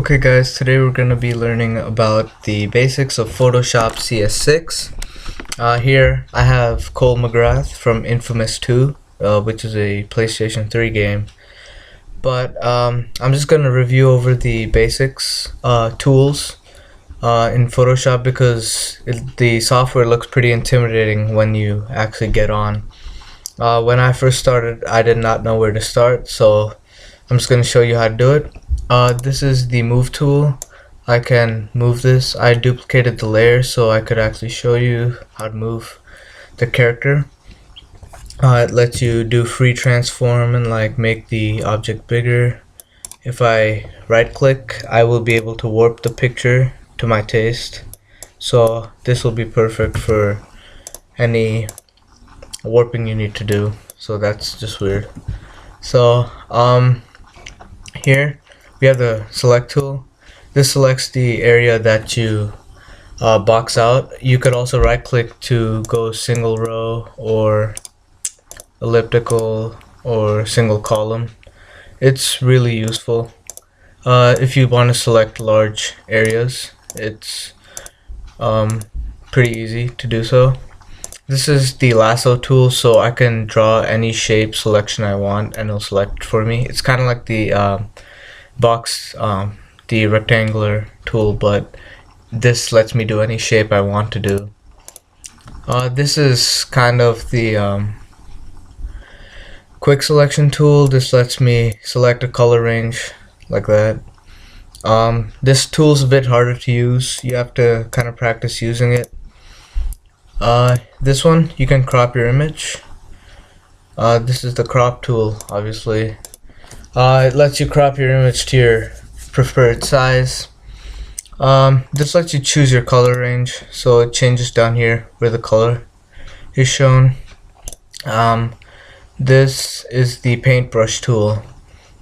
Okay guys, today we're going to be learning about the basics of Photoshop CS6. Here I have Cole McGrath from Infamous 2, which is a PlayStation 3 game. But I'm just going to review over the basics tools in Photoshop because the software looks pretty intimidating when you actually get on. When I first started, I did not know where to start, so I'm just going to show you how to do it. This is the move tool. I can move this. I duplicated the layer so I could actually show you how to move the character. It lets you do free transform and like make the object bigger. If I right click, I will be able to warp the picture to my taste. So this will be perfect for any warping you need to do. So that's just weird. So here we have the select tool. This selects the area that you box out. You could also right click to go single row or elliptical or single column. It's really useful if you want to select large areas. It's pretty easy to do so. This is the lasso tool, so I can draw any shape selection I want and it'll select for me. It's kind of like the the rectangular tool, but this lets me do any shape I want to do. This is kind of the quick selection tool. This lets me select a color range like that. This tool's a bit harder to use. You have to kind of practice using it. This one, you can crop your image. This is the crop tool, obviously. It lets you crop your image to your preferred size. This lets you choose your color range, so it changes down here where the color is shown. This is the Paintbrush tool,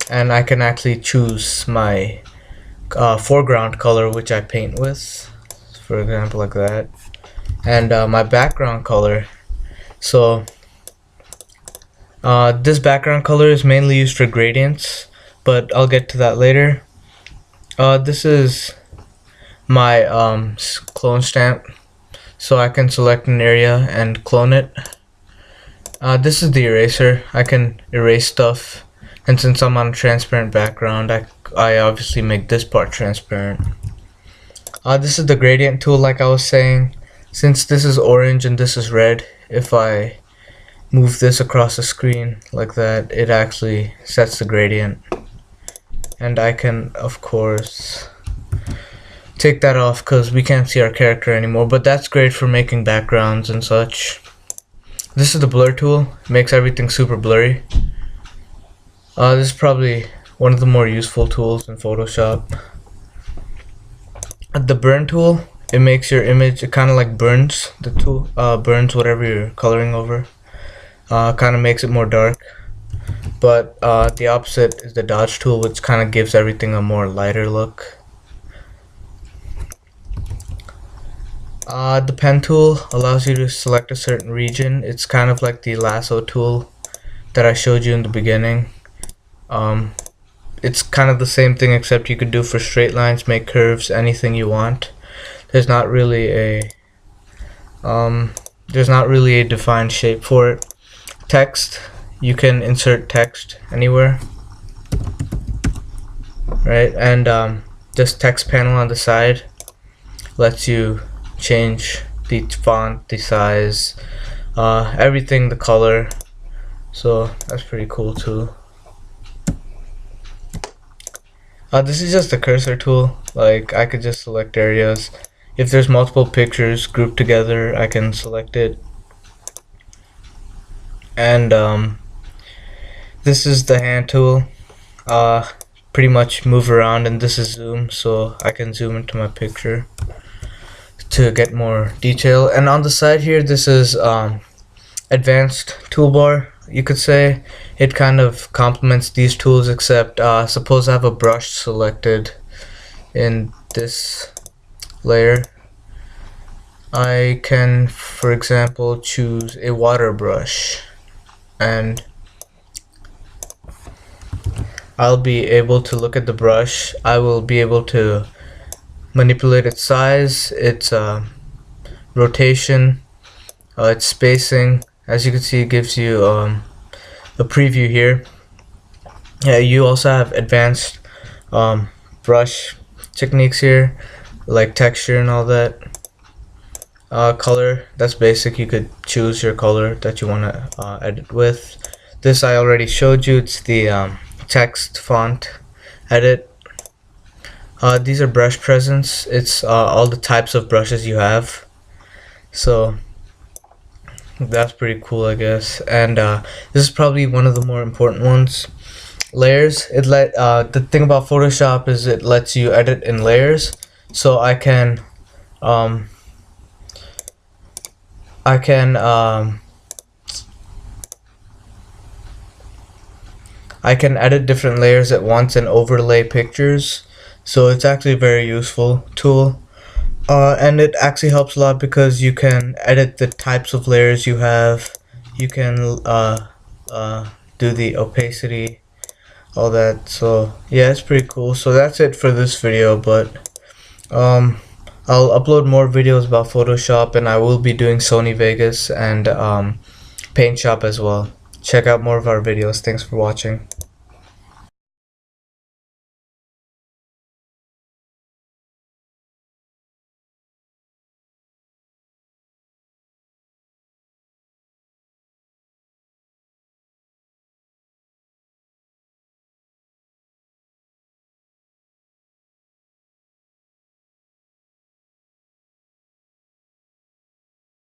and I can actually choose my foreground color, which I paint with, for example, like that, and my background color. So this background color is mainly used for gradients, but I'll get to that later. This is my clone stamp, so I can select an area and clone it. This is the eraser. I can erase stuff, and since I'm on a transparent background, I obviously make this part transparent. This is the gradient tool, like I was saying. Since this is orange and this is red, if I move this across the screen like that, it actually sets the gradient. And I can, of course, take that off because we can't see our character anymore, but that's great for making backgrounds and such. This is the blur tool. It makes everything super blurry. This is probably one of the more useful tools in Photoshop. The burn tool, it makes your image, it kind of like burns the tool, burns whatever you're coloring over. Kind of makes it more dark. But the opposite is the dodge tool, which kind of gives everything a more lighter look. The pen tool allows you to select a certain region. It's kind of like the lasso tool that I showed you in the beginning. It's kind of the same thing, except you could do for straight lines, make curves, anything you want. There's not really a defined shape for it. Text, you can insert text anywhere, right? And this text panel on the side lets you change the font, the size, everything, the color. So that's pretty cool too. This is just a cursor tool. Like, I could just select areas. If there's multiple pictures grouped together, I can select it. And this is the hand tool. Pretty much move around, and this is zoom, so I can zoom into my picture to get more detail. And on the side here, this is advanced toolbar, you could say. It kind of complements these tools, except suppose I have a brush selected in this layer. I can, for example, choose a water brush, and I'll be able to look at the brush. I will be able to manipulate its size, its rotation, its spacing. As you can see, it gives you a preview here. Yeah, you also have advanced brush techniques here, like texture and all that. Color, that's basic. You could choose your color that you want to edit with. This I already showed you. It's the text font edit. These are brush presence. It's all the types of brushes you have. So that's pretty cool, I guess. And this is probably one of the more important ones. Layers. The thing about Photoshop is it lets you edit in layers. So I can edit different layers at once and overlay pictures. So it's actually a very useful tool. And it actually helps a lot because you can edit the types of layers you have. You can do the opacity, all that. So yeah, it's pretty cool. So that's it for this video, but I'll upload more videos about Photoshop, and I will be doing Sony Vegas and Paint Shop as well. Check out more of our videos. Thanks for watching.